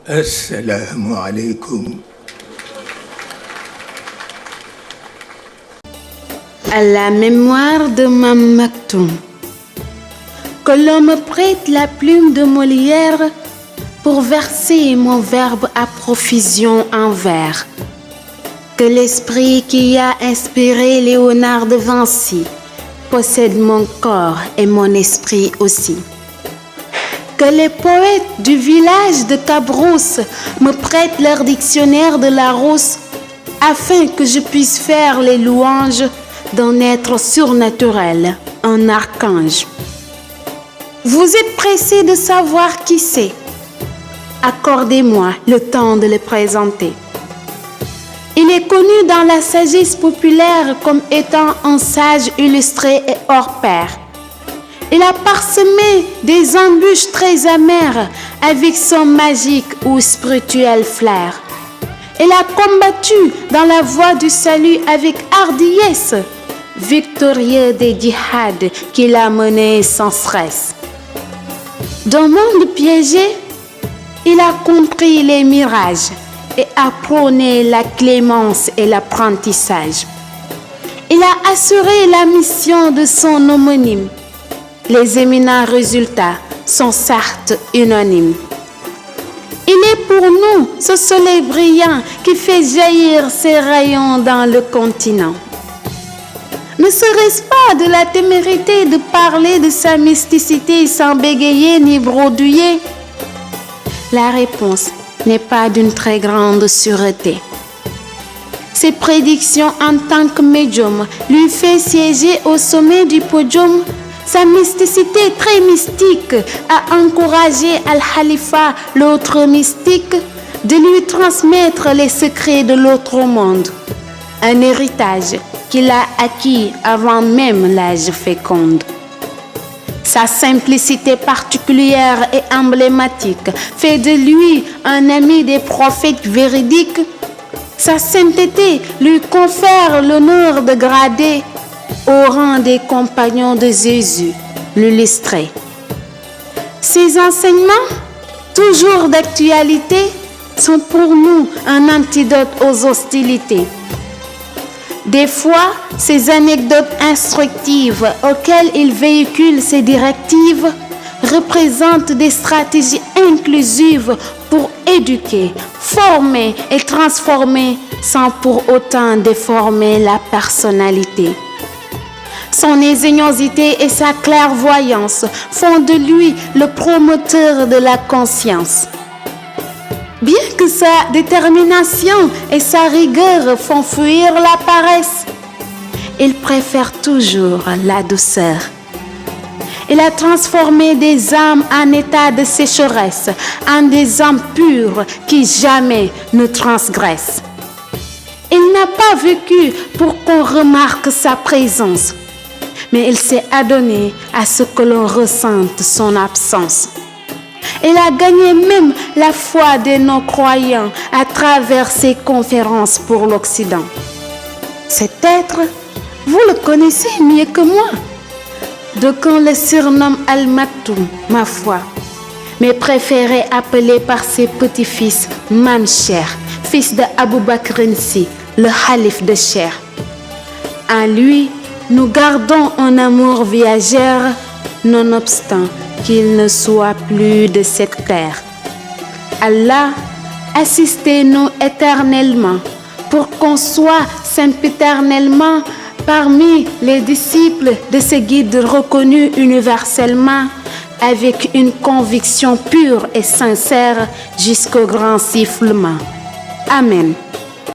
Assalamu alaikum. À la mémoire de Mame Maktoum, que l'on me prête la plume de Molière pour verser mon verbe à profusion en vers. Que l'esprit qui a inspiré Léonard de Vinci possède mon corps et mon esprit aussi. Que les poètes du village de Cabrousse me prêtent leur dictionnaire de Larousse afin que je puisse faire les louanges d'un être surnaturel, un archange. Vous êtes pressés de savoir qui c'est. Accordez-moi le temps de le présenter. Il est connu dans la sagesse populaire comme étant un sage illustré et hors pair. Il a parsemé des embûches très amères avec son magique ou spirituel flair. Il a combattu dans la voie du salut avec hardiesse, victorieux des djihad qu'il a menés sans stress. Dans le monde piégé, il a compris les mirages et a prôné la clémence et l'apprentissage. Il a assuré la mission de son homonyme. Les éminents résultats sont certes unanimes. Il est pour nous ce soleil brillant qui fait jaillir ses rayons dans le continent. Ne serait-ce pas de la témérité de parler de sa mysticité sans bégayer ni bredouiller? La réponse n'est pas d'une très grande sûreté. Ses prédictions en tant que médium lui fait siéger au sommet du podium. Sa mysticité très mystique a encouragé Al-Khalifa, l'autre mystique, de lui transmettre les secrets de l'autre monde. Un héritage qu'il a acquis avant même l'âge féconde. Sa simplicité particulière et emblématique fait de lui un ami des prophètes véridiques. Sa sainteté lui confère l'honneur de grader au rang des compagnons de Jésus, l'illustré. Ses enseignements, toujours d'actualité, sont pour nous un antidote aux hostilités. Des fois, ces anecdotes instructives auxquelles il véhicule ses directives représentent des stratégies inclusives pour éduquer, former et transformer sans pour autant déformer la personnalité. Son ingéniosité et sa clairvoyance font de lui le promoteur de la conscience. Bien que sa détermination et sa rigueur font fuir la paresse, il préfère toujours la douceur. Il a transformé des âmes en état de sécheresse en des âmes pures qui jamais ne transgressent. Il n'a pas vécu pour qu'on remarque sa présence, mais il s'est adonné à ce que l'on ressente son absence. Il a gagné même la foi des non-croyants à travers ses conférences pour l'Occident. Cet être, vous le connaissez mieux que moi. D'aucuns le surnomment Al-Maktoum, ma foi, mais préféré appeler par ses petits-fils Mame Cheikh, fils de Abou Bakr Si, le calife de Cheikh. En lui, nous gardons un amour viagère, nonobstant qu'il ne soit plus de cette terre. Allah, assistez-nous éternellement pour qu'on soit sempiternellement parmi les disciples de ce guide reconnu universellement avec une conviction pure et sincère jusqu'au grand sifflement. Amen.